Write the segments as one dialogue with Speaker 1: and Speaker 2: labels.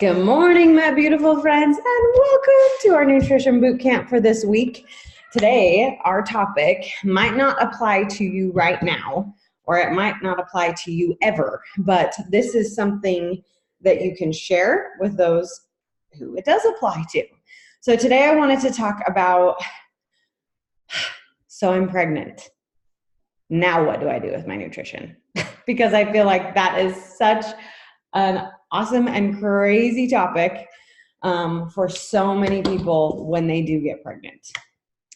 Speaker 1: Good morning, my beautiful friends, and welcome to our nutrition boot camp for this week. Today, our topic might not apply to you right now, or it might not apply to you ever, but this is something that you can share with those who it does apply to. So today I wanted to talk about, so I'm pregnant. Now what do I do with my nutrition? Because I feel like that is such an awesome and crazy topic for so many people when they do get pregnant.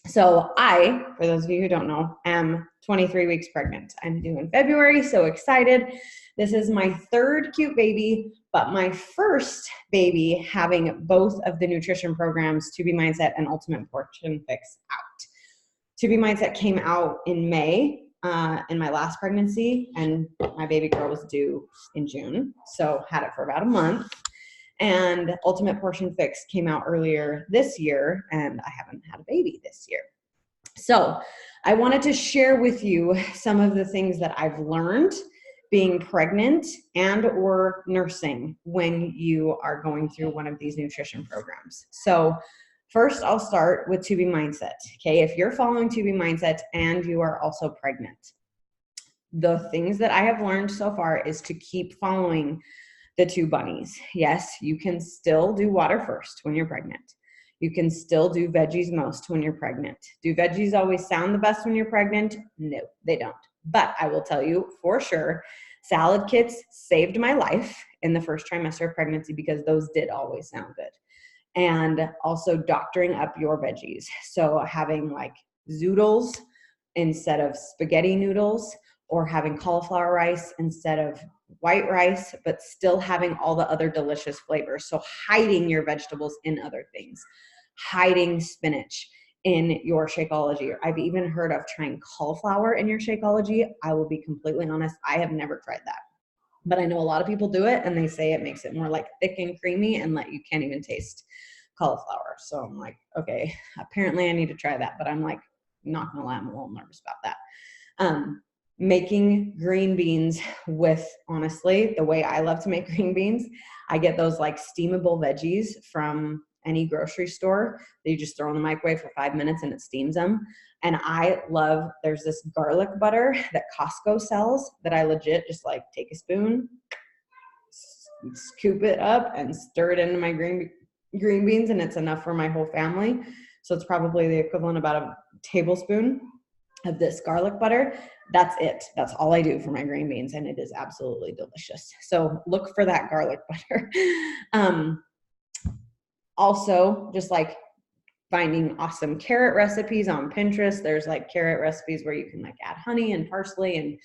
Speaker 1: So I, for those of you who don't know, am 23 weeks pregnant. I'm due in February, so excited. This is my third cute baby, but my first baby having both of the nutrition programs, To Be Mindset and Ultimate Portion Fix out. To Be Mindset came out in May in my last pregnancy, and my baby girl was due in June, so had it for about a month. And Ultimate Portion Fix came out earlier this year, and I haven't had a baby this year. So I wanted to share with you some of the things that I've learned being pregnant and or nursing when you are going through one of these nutrition programs. So first, I'll start with To Be Mindset. Okay, if you're following To Be Mindset and you are also pregnant, the things that I have learned so far is to keep following the two bunnies. Yes, you can still do water first when you're pregnant. You can still do veggies most when you're pregnant. Do veggies always sound the best when you're pregnant? No, they don't. But I will tell you for sure, salad kits saved my life in the first trimester of pregnancy because those did always sound good. And also doctoring up your veggies. So having like zoodles instead of spaghetti noodles, or having cauliflower rice instead of white rice, but still having all the other delicious flavors. So hiding your vegetables in other things, hiding spinach in your Shakeology. I've even heard of trying cauliflower in your Shakeology. I will be completely honest, I have never tried that. But I know a lot of people do it, and they say it makes it more like thick and creamy and you can't even taste cauliflower. So I'm like, okay, apparently I need to try that. But I'm like, not gonna lie, I'm a little nervous about that. Making green beans with, honestly, the way I love to make green beans, I get those like steamable veggies from any grocery store that you just throw in the microwave for 5 minutes and it steams them. And I love, there's this garlic butter that Costco sells that I legit just like take a spoon, scoop it up and stir it into my green beans, and it's enough for my whole family. So it's probably the equivalent about a tablespoon of this garlic butter. That's it. That's all I do for my green beans, and it is absolutely delicious. So look for that garlic butter. Also, just like finding awesome carrot recipes on Pinterest. There's like carrot recipes where you can like add honey and parsley and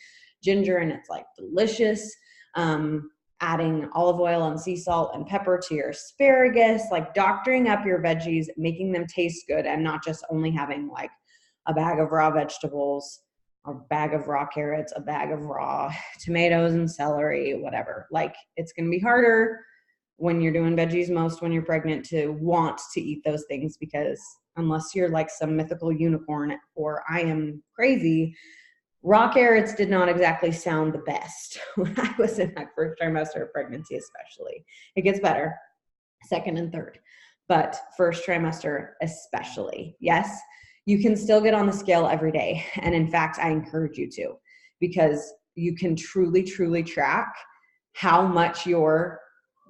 Speaker 1: ginger, and it's like delicious. Adding olive oil and sea salt and pepper to your asparagus, like doctoring up your veggies, making them taste good, and not just only having like a bag of raw vegetables, a bag of raw carrots, a bag of raw tomatoes and celery, whatever. Like, it's going to be harder when you're doing veggies most when you're pregnant to want to eat those things, because unless you're like some mythical unicorn or I am crazy, raw carrots did not exactly sound the best when I was in my first trimester of pregnancy, especially. It gets better, second and third, but first trimester especially. Yes, you can still get on the scale every day. And in fact, I encourage you to, because you can truly, truly track how much you're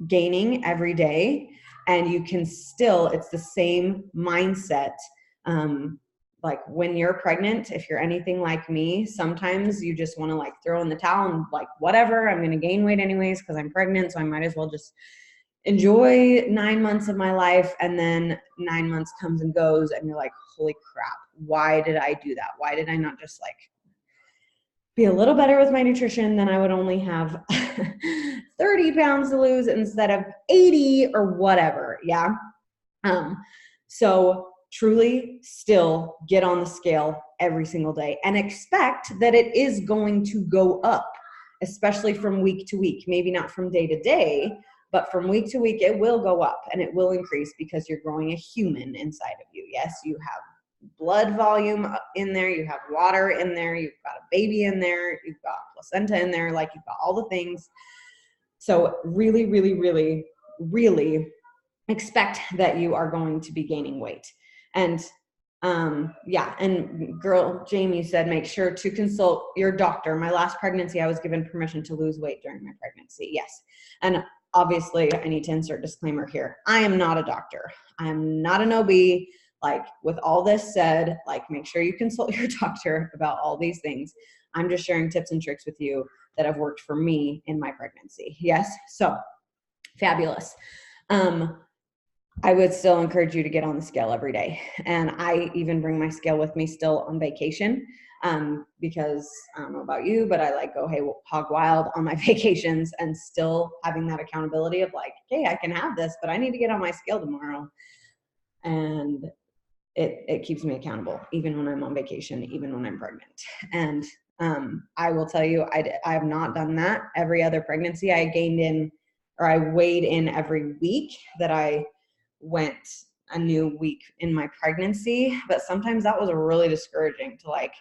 Speaker 1: gaining every day. And you can still, it's the same mindset. Like when you're pregnant, if you're anything like me, sometimes you just want to like throw in the towel and like, whatever, I'm going to gain weight anyways because I'm pregnant. So I might as well just enjoy 9 months of my life. And then 9 months comes and goes and you're like, holy crap, why did I do that? Why did I not just like be a little better with my nutrition? Then I would only have 30 pounds to lose instead of 80 or whatever. Yeah. So truly still get on the scale every single day and expect that it is going to go up, especially from week to week. Maybe not from day to day, but from week to week, it will go up and it will increase because you're growing a human inside of you. Yes, you have blood volume in there, you have water in there, you've got a baby in there, you've got placenta in there, like you've got all the things. So really, really, really really expect that you are going to be gaining weight. And yeah, and girl Jamie said, make sure to consult your doctor. My last pregnancy, I was given permission to lose weight during my pregnancy. Yes. And obviously I need to insert disclaimer here. I am not a doctor. I'm not an OB. Like, with all this said, like, make sure you consult your doctor about all these things. I'm just sharing tips and tricks with you that have worked for me in my pregnancy. Yes. So fabulous. I would still encourage you to get on the scale every day. And I even bring my scale with me still on vacation, because I don't know about you, but I like go hog wild on my vacations, and still having that accountability of like, hey, I can have this, but I need to get on my scale tomorrow. And it keeps me accountable, even when I'm on vacation, even when I'm pregnant. And I will tell you, I have not done that every other pregnancy. I weighed in every week that I went a new week in my pregnancy. But sometimes that was really discouraging to like,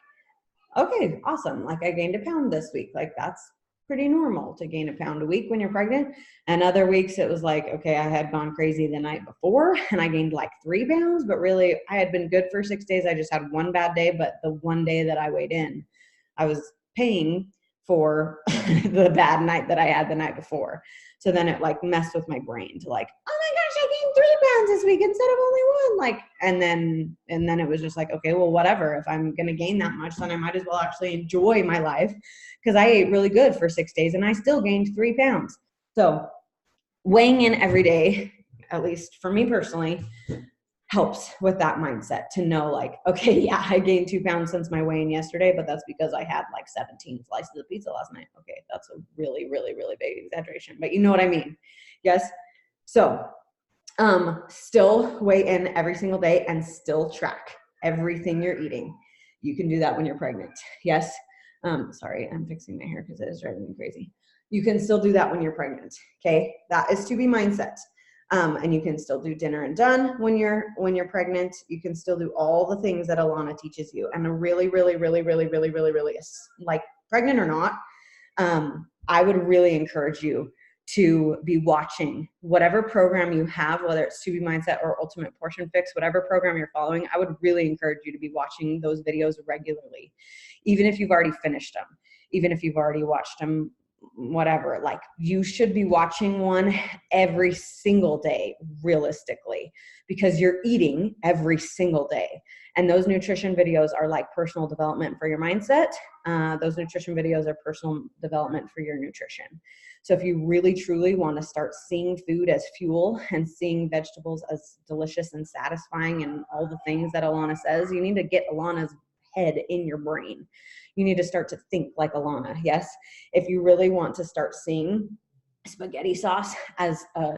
Speaker 1: okay, awesome. Like, I gained a pound this week. Like, that's pretty normal to gain a pound a week when you're pregnant. And other weeks it was like, okay, I had gone crazy the night before and I gained like 3 pounds, but really I had been good for 6 days. I just had one bad day, but the one day that I weighed in, I was paying for the bad night that I had the night before. So then it like messed with my brain to like, oh my gosh, I gained 3 pounds this week instead of only 1. Like, and then it was just like, okay, well, whatever. If I'm going to gain that much, then I might as well actually enjoy my life, because I ate really good for 6 days and I still gained 3 pounds. So weighing in every day, at least for me personally, helps with that mindset to know like, okay, yeah, I gained 2 pounds since my weigh-in yesterday, but that's because I had like 17 slices of pizza last night. Okay, that's a really, really, really big exaggeration, but you know what I mean. Yes. So still weigh in every single day and still track everything you're eating. You can do that when you're pregnant. Yes. Sorry, I'm fixing my hair because it is driving me crazy. You can still do that when you're pregnant. Okay. That is to be mindset. And you can still do dinner and done when you're pregnant. You can still do all the things that Alana teaches you. And a really, really, really, really, really, really, really, like, pregnant or not, I would really encourage you to be watching whatever program you have, whether it's To Be Mindset or Ultimate Portion Fix, whatever program you're following. I would really encourage you to be watching those videos regularly, even if you've already finished them, even if you've already watched them, whatever. Like, you should be watching one every single day, realistically, because you're eating every single day. And those nutrition videos are like personal development for your mindset. Those nutrition videos are personal development for your nutrition. So if you really truly want to start seeing food as fuel and seeing vegetables as delicious and satisfying and all the things that Alana says, you need to get Alana's head in your brain. You need to start to think like Alana. Yes. If you really want to start seeing spaghetti sauce as a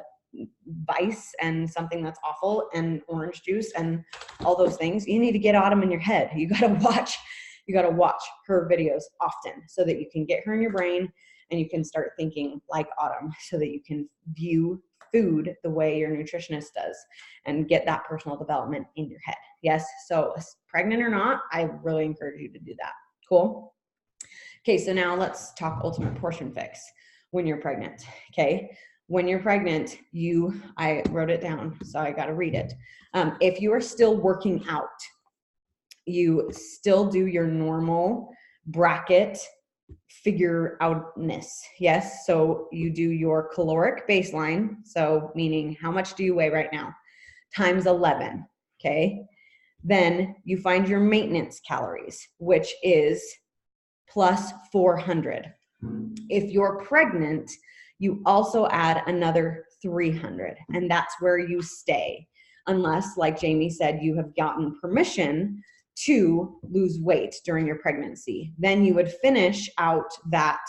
Speaker 1: vice and something that's awful, and orange juice and all those things, you need to get Autumn in your head. You got to watch her videos often so that you can get her in your brain and you can start thinking like Autumn, so that you can view food the way your nutritionist does and get that personal development in your head. Yes. So pregnant or not, I really encourage you to do that. Cool. Okay. So now let's talk Ultimate Portion Fix when you're pregnant. Okay. When you're pregnant, I wrote it down, so I got to read it. If you are still working out, you still do your normal bracket figure outness. Yes. So you do your caloric baseline. So meaning, how much do you weigh right now? Times 11. Okay. Then you find your maintenance calories, which is plus 400. If you're pregnant, you also add another 300, and that's where you stay. Unless, like Jamie said, you have gotten permission to lose weight during your pregnancy. Then you would finish out that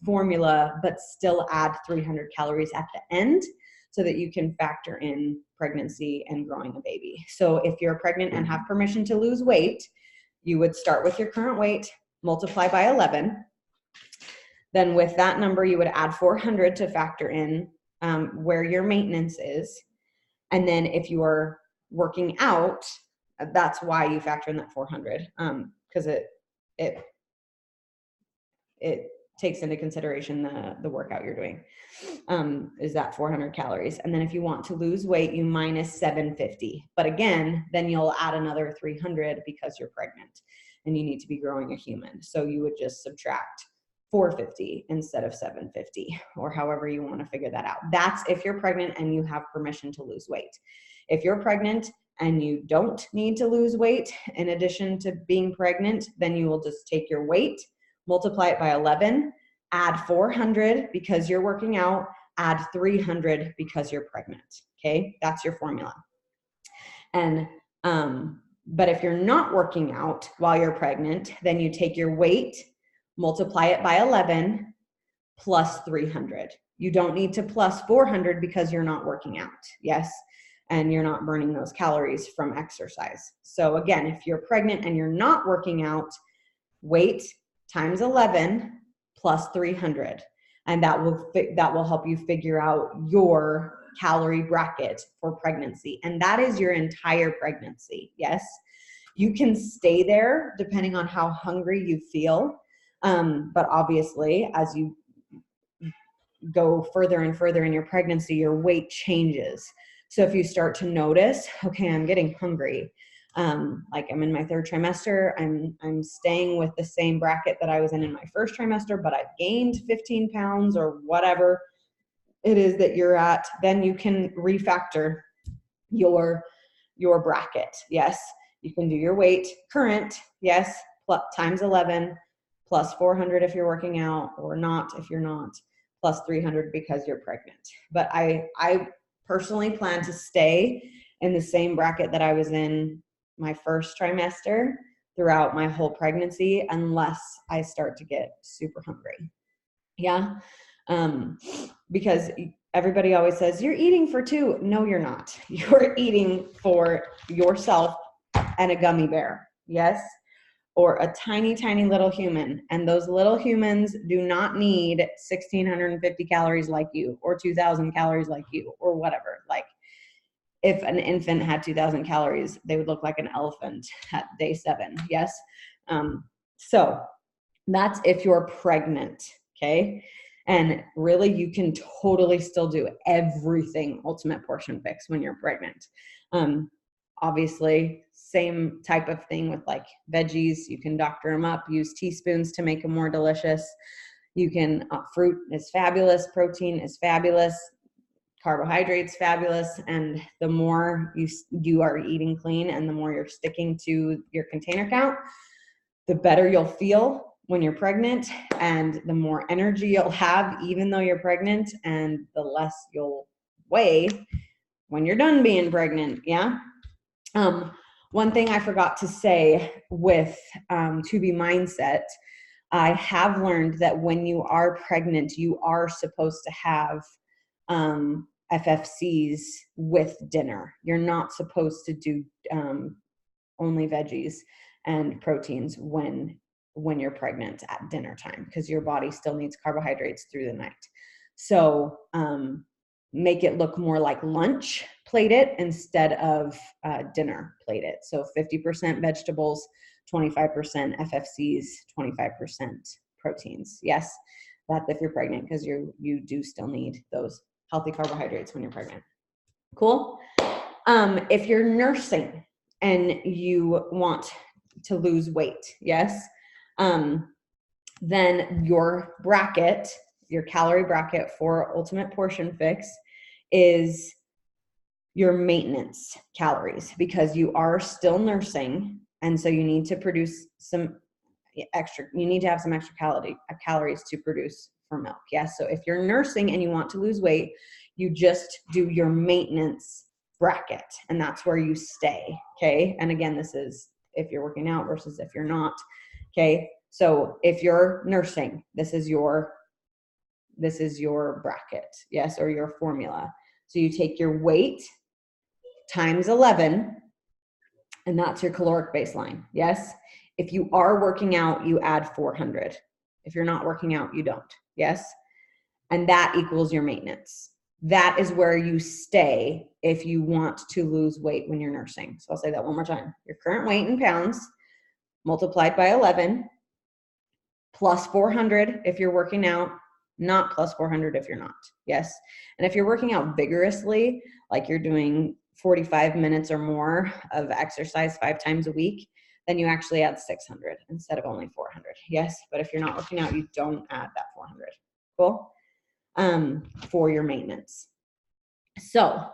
Speaker 1: formula, but still add 300 calories at the end so that you can factor in pregnancy and growing a baby. So if you're pregnant and have permission to lose weight, you would start with your current weight, multiply by 11. Then with that number, you would add 400 to factor in where your maintenance is. And then if you are working out, that's why you factor in that 400, because it takes into consideration the workout you're doing, is that 400 calories. And then if you want to lose weight, you minus 750. But again, then you'll add another 300 because you're pregnant and you need to be growing a human. So you would just subtract 450 instead of 750, or however you want to figure that out. That's if you're pregnant and you have permission to lose weight. If you're pregnant and you don't need to lose weight in addition to being pregnant, then you will just take your weight, multiply it by 11, add 400 because you're working out, add 300 because you're pregnant. Okay, that's your formula. And but if you're not working out while you're pregnant, then you take your weight, multiply it by 11 plus 300. You don't need to plus 400 because you're not working out. Yes. And you're not burning those calories from exercise. So again, if you're pregnant and you're not working out, weight times 11 plus 300. And that will help you figure out your calorie bracket for pregnancy. And that is your entire pregnancy. Yes. You can stay there depending on how hungry you feel. But obviously, as you go further and further in your pregnancy, your weight changes. So if you start to notice, okay, I'm getting hungry, like I'm in my 3rd trimester, I'm staying with the same bracket that I was in my 1st trimester, but I've gained 15 pounds or whatever it is that you're at, then you can refactor your bracket. Yes, you can do your weight current, yes, plus, times 11, plus 400 if you're working out, or not if you're not, plus 300 because you're pregnant. But I personally plan to stay in the same bracket that I was in my 1st trimester throughout my whole pregnancy, unless I start to get super hungry. Yeah. Because everybody always says, you're eating for 2. No, you're not. You're eating for yourself and a gummy bear. Yes. Or a tiny, tiny little human. And those little humans do not need 1,650 calories like you, or 2,000 calories like you, or whatever. Like, if an infant had 2,000 calories, they would look like an elephant at day 7. Yes. So that's if you're pregnant. Okay. And really, you can totally still do everything Ultimate Portion Fix when you're pregnant. Obviously, same type of thing with like veggies. You can doctor them up, use teaspoons to make them more delicious. You can, fruit is fabulous, protein is fabulous, carbohydrates fabulous. And the more you are eating clean and the more you're sticking to your container count, the better you'll feel when you're pregnant, and the more energy you'll have even though you're pregnant, and the less you'll weigh when you're done being pregnant. Yeah. One thing I forgot to say with To Be Mindset, I have learned that when you are pregnant, you are supposed to have FFCs with dinner. You're not supposed to do only veggies and proteins when you're pregnant at dinner time, because your body still needs carbohydrates through the night. So make it look more like lunch, plate it, instead of dinner, plate it. So 50% vegetables, 25% FFCs, 25% proteins. Yes, that's if you're pregnant, because you do still need those healthy carbohydrates when you're pregnant. Cool. If you're nursing and you want to lose weight, yes, then your bracket, your calorie bracket for Ultimate Portion Fix is your maintenance calories, because you are still nursing. And so you need to produce some extra, you need to have some extra calories to produce for milk. Yes. So if you're nursing and you want to lose weight, you just do your maintenance bracket, and that's where you stay. Okay. And again, this is if you're working out versus if you're not. Okay. So if you're nursing, this is your bracket. Yes. Or your formula. So you take your weight times 11, and that's your caloric baseline. Yes. If you are working out, you add 400. If you're not working out, you don't. Yes. And that equals your maintenance. That is where you stay if you want to lose weight when you're nursing. So I'll say that one more time. Your current weight in pounds multiplied by 11 plus 400 if you're working out, not plus 400 if you're not. Yes. And if you're working out vigorously, like you're doing 45 minutes or more of exercise 5 times a week, then you actually add 600 instead of only 400. Yes. But if you're not working out, you don't add that 400. Cool. For your maintenance. So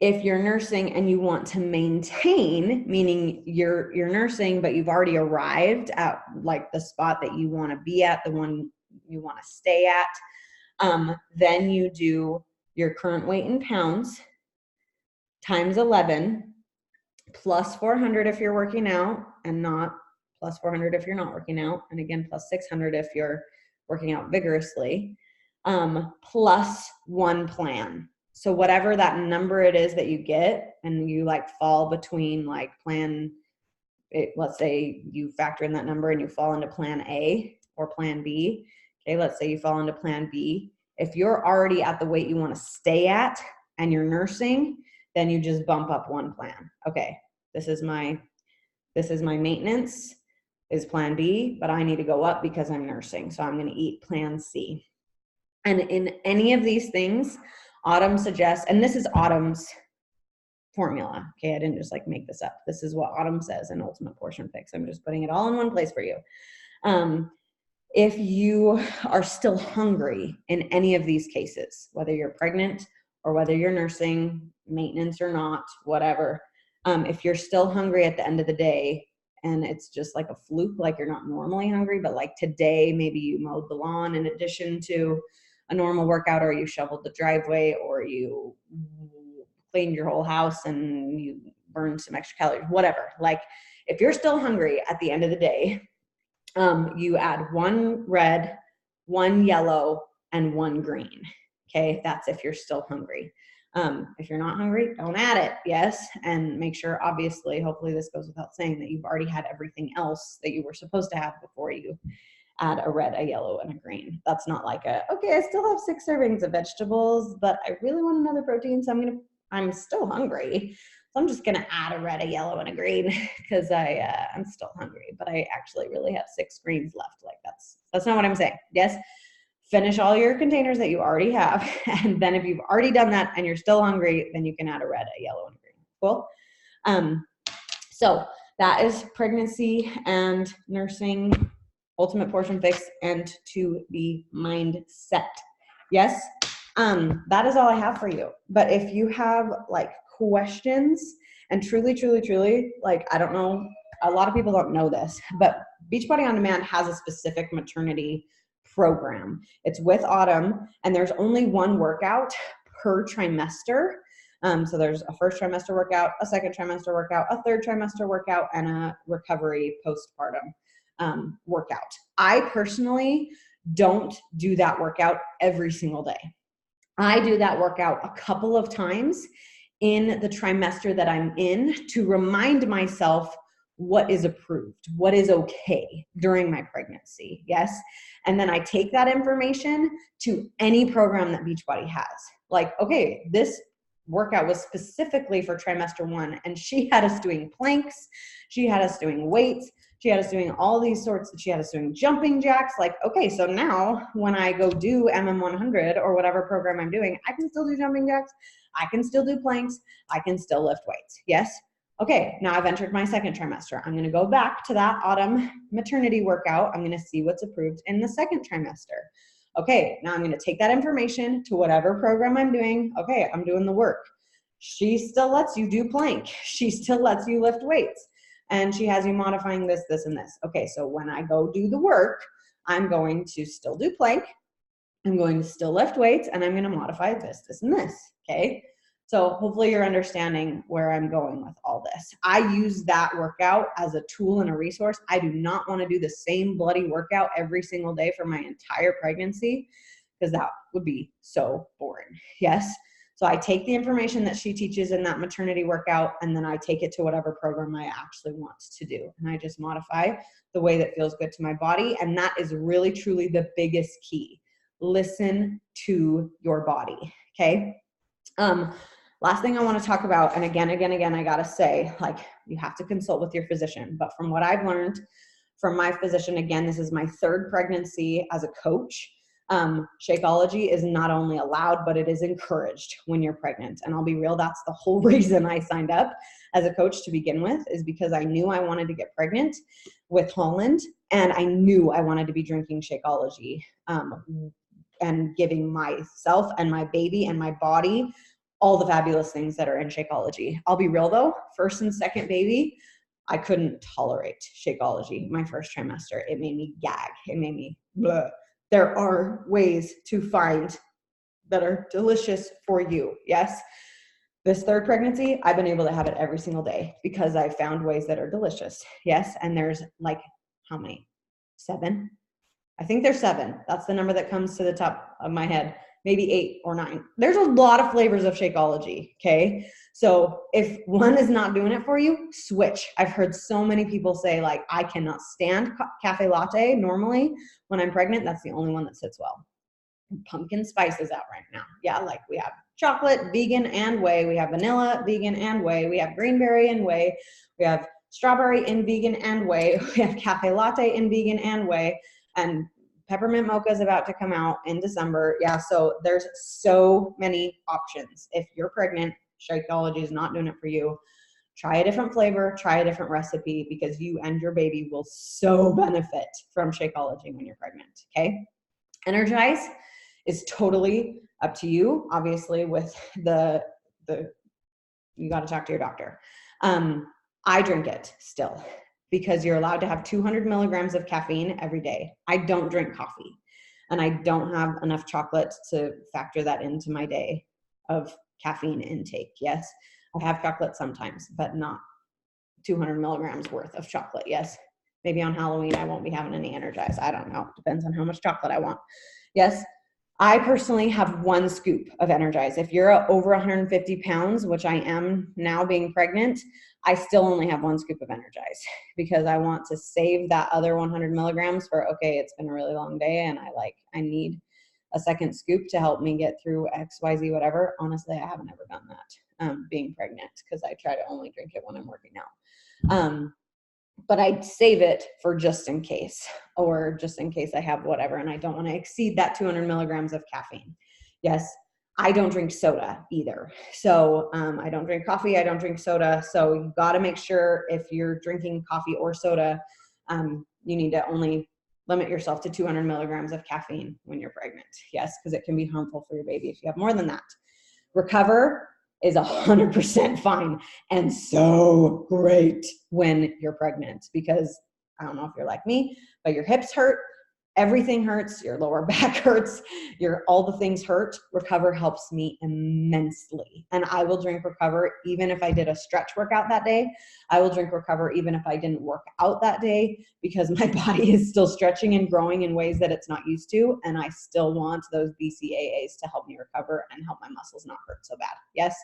Speaker 1: if you're nursing and you want to maintain, meaning you're nursing, but you've already arrived at like the spot that you want to be at, the one you want to stay at, then you do your current weight in pounds times 11 plus 400 if you're working out, and not plus 400 if you're not working out. And again, plus 600 if you're working out vigorously, plus one plan. So whatever that number it is that you get, and you like fall between like let's say you factor in that number and you fall into plan A or plan B. Okay, let's say you fall into plan B. If you're already at the weight you want to stay at and you're nursing, then you just bump up one plan. Okay, this is my maintenance is plan B, but I need to go up because I'm nursing. So I'm going to eat plan C. And in any of these things, Autumn suggests, and this is Autumn's formula. Okay, I didn't just like make this up. This is what Autumn says in Ultimate Portion Fix. I'm just putting it all in one place for you. If you are still hungry in any of these cases, whether you're pregnant or whether you're nursing, maintenance or not, whatever, if you're still hungry at the end of the day and it's just like a fluke, like you're not normally hungry, but like today, maybe you mowed the lawn in addition to a normal workout, or you shoveled the driveway, or you cleaned your whole house and you burned some extra calories, whatever. Like if you're still hungry at the end of the day, you add one red, one yellow, and one green. Okay, that's if you're still hungry. If you're not hungry, don't add it. Yes, and make sure, obviously, hopefully this goes without saying, that you've already had everything else that you were supposed to have before you add a red, a yellow, and a green. That's not like okay, I still have 6 servings of vegetables, but I really want another protein, so I'm still hungry. So I'm just gonna add a red, a yellow, and a green because I'm still hungry, but I actually really have 6 greens left. Like that's not what I'm saying. Yes, finish all your containers that you already have, and then if you've already done that and you're still hungry, then you can add a red, a yellow, and a green. Cool. So that is pregnancy and nursing, Ultimate Portion Fix, and to be mindset. Yes. That is all I have for you. But if you have like questions, and truly, like, I don't know, a lot of people don't know this, but Beachbody On Demand has a specific maternity program. It's with Autumn, and there's only one workout per trimester. So there's a first trimester workout, a second trimester workout, a third trimester workout, and a recovery postpartum workout. I personally don't do that workout every single day. I do that workout a couple of times in the trimester that I'm in to remind myself what is approved, what is okay during my pregnancy. Yes. And then I take that information to any program that Beachbody has. Like, okay, this workout was specifically for trimester 1, and she had us doing planks, she had us doing weights, she had us doing all these sorts, she had us doing jumping jacks. Like, okay, so now when I go do MM100 or whatever program I'm doing, I can still do jumping jacks, I can still do planks, I can still lift weights. Yes. Okay, now I've entered my second trimester. I'm going to go back to that autumn maternity workout. I'm going to see what's approved in the second trimester. Okay, now I'm going to take that information to whatever program I'm doing. Okay, I'm doing the work. She still lets you do plank. She still lets you lift weights. And she has you modifying this, this, and this. Okay, so when I go do the work, I'm going to still do plank. I'm going to still lift weights, and I'm going to modify this, this, and this. Okay. So hopefully you're understanding where I'm going with all this. I use that workout as a tool and a resource. I do not want to do the same bloody workout every single day for my entire pregnancy, because that would be so boring. Yes. So I take the information that she teaches in that maternity workout, and then I take it to whatever program I actually want to do. And I just modify the way that feels good to my body. And that is really, truly the biggest key. Listen to your body. Okay. Last thing I want to talk about, and again, I got to say, like, you have to consult with your physician. But from what I've learned from my physician. Again, this is my third pregnancy as a coach. Shakeology is not only allowed, but it is encouraged when you're pregnant. And I'll be real, that's the whole reason I signed up as a coach to begin with, is because I knew I wanted to get pregnant with Holland, and I knew I wanted to be drinking Shakeology and giving myself and my baby and my body all the fabulous things that are in Shakeology. I'll be real though, first and second baby, I couldn't tolerate Shakeology my first trimester. It made me gag. It made me bleh. There are ways to find that are delicious for you. Yes. This third pregnancy, I've been able to have it every single day because I found ways that are delicious. Yes. And there's like, how many? 7? I think there's 7. That's the number that comes to the top of my head. Maybe 8 or 9. There's a lot of flavors of Shakeology. Okay. So if one is not doing it for you, switch. I've heard so many people say like, I cannot stand cafe latte normally when I'm pregnant. That's the only one that sits well. Pumpkin spice is out right now. Yeah. Like we have chocolate, vegan and whey. We have vanilla, vegan and whey. We have greenberry and whey. We have strawberry in vegan and whey. We have cafe latte in vegan and whey. And peppermint mocha is about to come out in December. Yeah, so there's so many options. If you're pregnant, Shakeology is not doing it for you. Try a different flavor, try a different recipe, because you and your baby will so benefit from Shakeology when you're pregnant, okay? Energize is totally up to you. Obviously, with the you got to talk to your doctor. I drink it still, because you're allowed to have 200 milligrams of caffeine every day. I don't drink coffee, and I don't have enough chocolate to factor that into my day of caffeine intake. Yes, I have chocolate sometimes, but not 200 milligrams worth of chocolate. Yes, maybe on Halloween I won't be having any Energize. I don't know. Depends on how much chocolate I want. Yes, I personally have 1 scoop of Energize. If you're over 150 pounds, which I am now being pregnant, I still only have 1 scoop of Energize, because I want to save that other 100 milligrams for, okay, it's been a really long day and I need a second scoop to help me get through XYZ, whatever. Honestly, I haven't ever done that being pregnant, because I try to only drink it when I'm working out. But I save it for just in case, or just in case I have whatever, and I don't want to exceed that 200 milligrams of caffeine. Yes, I don't drink soda either. So I don't drink coffee. I don't drink soda. So you got to make sure if you're drinking coffee or soda, you need to only limit yourself to 200 milligrams of caffeine when you're pregnant. Yes, because it can be harmful for your baby if you have more than that. Recover is 100% fine and so great when you're pregnant, because I don't know if you're like me, but your hips hurt, everything hurts, your lower back hurts, all the things hurt. Recover helps me immensely. And I will drink Recover even if I did a stretch workout that day. I will drink Recover even if I didn't work out that day, because my body is still stretching and growing in ways that it's not used to. And I still want those BCAAs to help me recover and help my muscles not hurt so bad. Yes,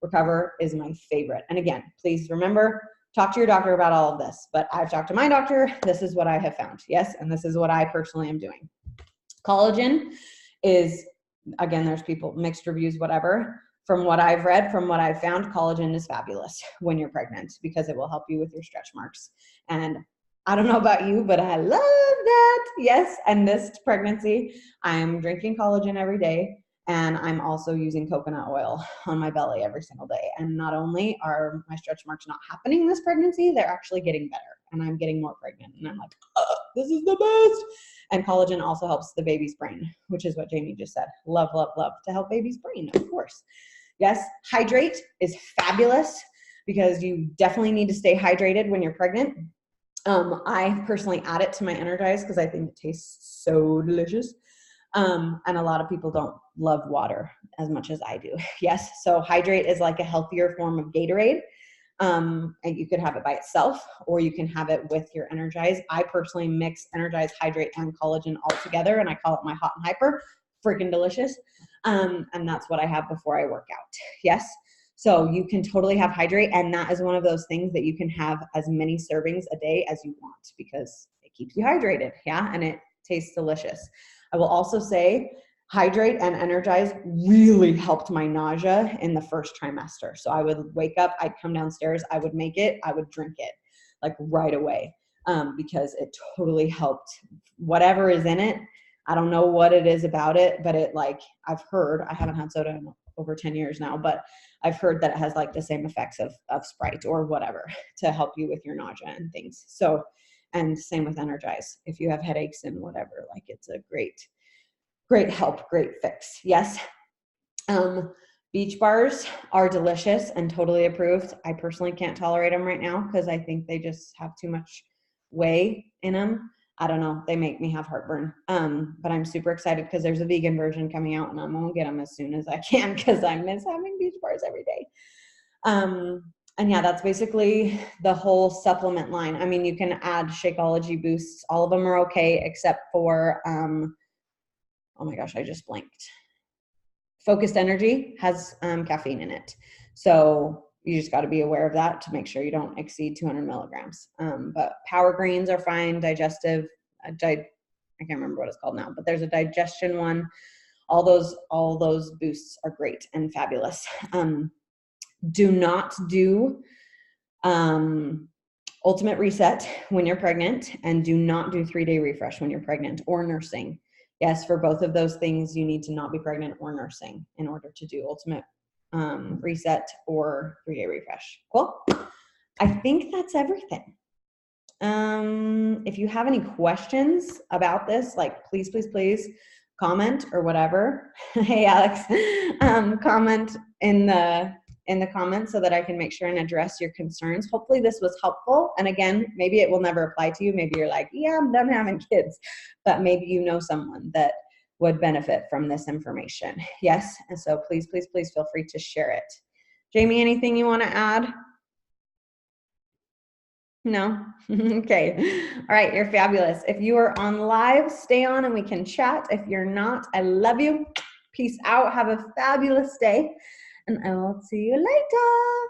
Speaker 1: Recover is my favorite. And again, please remember, talk to your doctor about all of this, but I've talked to my doctor. This is what I have found. Yes. And this is what I personally am doing. Collagen is, again, there's people, mixed reviews, whatever. From what I've read, from what I've found, collagen is fabulous when you're pregnant, because it will help you with your stretch marks. And I don't know about you, but I love that. Yes. And this pregnancy, I'm drinking collagen every day. And I'm also using coconut oil on my belly every single day. And not only are my stretch marks not happening this pregnancy, they're actually getting better. And I'm getting more pregnant. And I'm like, oh, this is the best. And collagen also helps the baby's brain, which is what Jamie just said. Love, love, love to help baby's brain, of course. Yes, hydrate is fabulous, because you definitely need to stay hydrated when you're pregnant. I personally add it to my Energize because I think it tastes so delicious. And a lot of people don't love water as much as I do. Yes. So hydrate is like a healthier form of Gatorade. And you could have it by itself, or you can have it with your Energize. I personally mix Energize, hydrate, and collagen all together, and I call it my hot and hyper. Freaking delicious. And that's what I have before I work out. Yes. So you can totally have hydrate. And that is one of those things that you can have as many servings a day as you want, because it keeps you hydrated. Yeah. And it tastes delicious. I will also say hydrate and Energize really helped my nausea in the first trimester. So I would wake up, I'd come downstairs, I would make it, I would drink it like right away. because it totally helped. Whatever is in it, I don't know what it is about it, but it, like, I've heard, I haven't had soda in over 10 years now, but I've heard that it has like the same effects of Sprite or whatever to help you with your nausea and things. So, and same with Energize. If you have headaches and whatever, like, it's a great help, great fix. Yes. Beach bars are delicious and totally approved. I personally can't tolerate them right now because I think they just have too much whey in them. I don't know. They make me have heartburn. But I'm super excited because there's a vegan version coming out, and I'm going to get them as soon as I can because I miss having beach bars every day. And yeah, that's basically the whole supplement line. I mean, you can add Shakeology boosts. All of them are okay except for, oh my gosh, I just blanked. Focused Energy has caffeine in it. So you just got to be aware of that to make sure you don't exceed 200 milligrams. But Power Greens are fine. Digestive, I can't remember what it's called now, but there's a digestion one. All those boosts are great and fabulous. Do not do Ultimate Reset when you're pregnant, and do not do 3-day refresh when you're pregnant or nursing. Yes, for both of those things, you need to not be pregnant or nursing in order to do Ultimate Reset or 3-day refresh. Cool. I think that's everything. If you have any questions about this, like, please comment or whatever. Hey, Alex, comment in the comments so that I can make sure and address your concerns. Hopefully this was helpful. And again, maybe it will never apply to you. Maybe you're like, yeah, I'm done having kids, but maybe you know someone that would benefit from this information. Yes. And so please feel free to share it. Jamie, anything you want to add? No? Okay. All right. You're fabulous. If you are on live, stay on and we can chat. If you're not, I love you. Peace out. Have a fabulous day. And I will see you later.